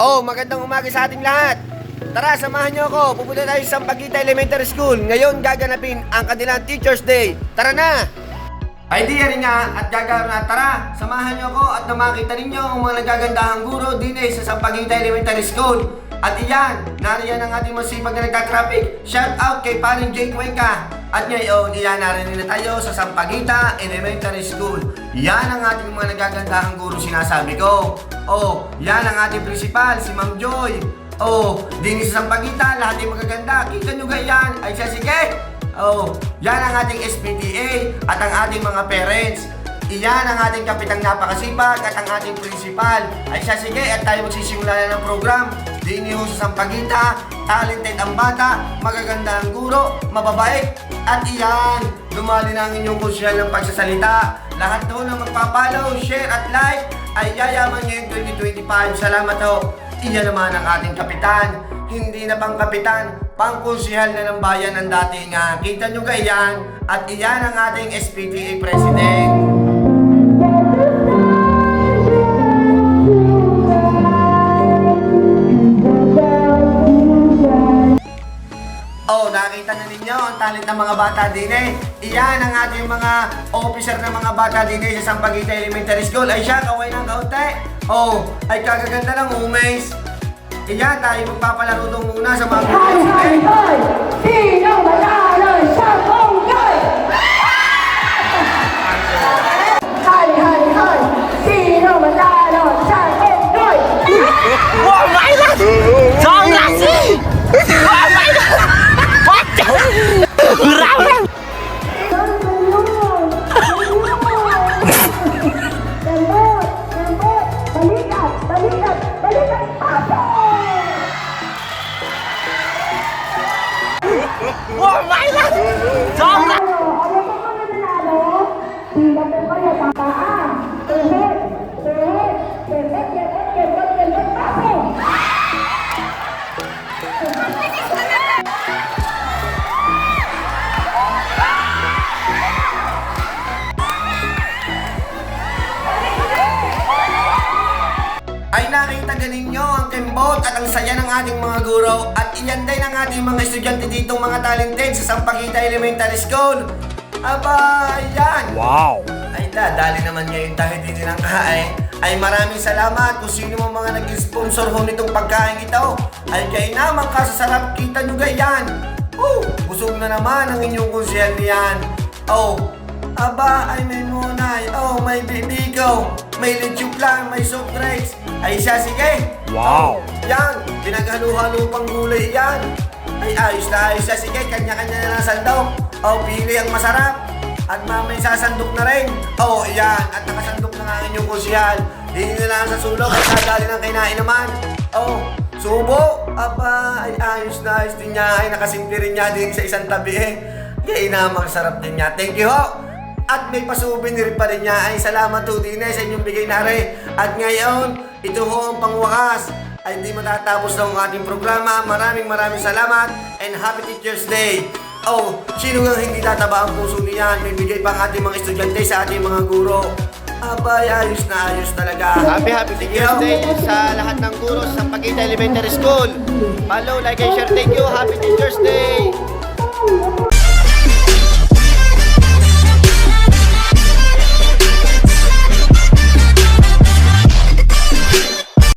Magandang umaga sa ating lahat. Tara, samahan niyo ako. Pupunta tayo sa Sampaguita Elementary School. Ngayon gaganapin ang kanilang Teacher's Day. Tara na! Idea rin nga at gagawin na. Tara, samahan niyo ako at makita ninyo ang mga nagagandahang guro din sa Sampaguita Elementary School. At iyan, nariyan ang ating masipag na nagka-traffic. Shout out kay paring Jake Cuenca. At ngayon, iyan narinig na tayo sa Sampaguita Elementary School. Yan ang ating mga nagagandahang guro sinasabi ko. Yan ang ating principal, si Ma'am Joy. Din sa Sampaguita, lahat ay magaganda. Kita nyo yan? Ay siya, sige. Yan ang ating SPTA at ang ating mga parents. Iyan ang ating kapitang napakasipag at ang ating principal. Ay siya, sige, at tayo magsisimula na ng program. Diniho sa Sampaguita, talented ang bata, magaganda ang guro, mababait. At iyan, lumali na ang inyong konsyal ng pagsasalita. Lahat doon na magpapalaw, share at like ay yayaman ngayon 2025. Salamat ho. Iyan naman ang ating kapitan. Hindi na pang kapitan, pang konsihal na ng bayan ang dati nga. Kita nyo ka iyan? At iyan ang ating SPTA President. Nakita na ninyo ang talent ng mga bata din Iyan ang ating mga officer ng mga bata din sa Sampaguita Elementary School. Ay siya, kaway ng kaunti. Ay kagaganda ng umays. Iyan, tayo magpapalaro doon muna sa mga Hoy! Sino manalo sa Ponggay? Hoy! Sino manalo sa Ponggay? Wow, my God! Song Lassie! Wow, my God! What the? Grabe! Balikat, pasok! Wow, my God! Song Lassie! Ano pa mga nanalo? Tingnan mo kayo, tataan. Tuhit, pasok! Ay nakita ganin nyo ang kembot at ang saya ng ating mga guro. At iyan din ang ating mga estudyante ditong mga talented sa Sampaguita Elementary School. Aba, ayan. Wow! Ay dali naman ngayon tayo din ng kain. Ay maraming salamat kung sino mo mga nag-sponsor ho nitong pagkain ito. Ay kayo naman kasasarap, kita nyo gayan. Busog na naman ang inyong konsihal niyan. Aba, ay may munay. May bibigaw. May leche plan, may soft drinks. Ay siya, sige. Wow! Yan, pinaghalo-halo pang gulay yan. Ay ayos na ayos siya, sige. Kanya-kanya na lang sandok. Pili ang masarap. At mamay sasandok na rin. Yan. At nakasandok na nga ang inyong kusyal. Hindi na lang sa sulok. Ay sadali ng kinain naman. Subo. Aba, ay ayos na ayos din niya. Ay nakasimple rin niya din sa isang tabi Kaya na masarap din niya. Thank you ho. At may pa-souvenir pa rin niya. Ay salamat ho din sa inyong bigay na rin. At ngayon, ito ho ang pangwakas. Ay hindi matatapos na ang ating programa. Maraming salamat and Happy Teacher's Day. Sino nga hindi tataba ang puso niyan? May bigay pa ang ating mga estudyante sa ating mga guro. Abay, ayos na ayos talaga. Happy Teacher's Day sa lahat ng guro sa Sampaguita Elementary School. Follow, like, and share. Thank you. Happy Teacher's Day!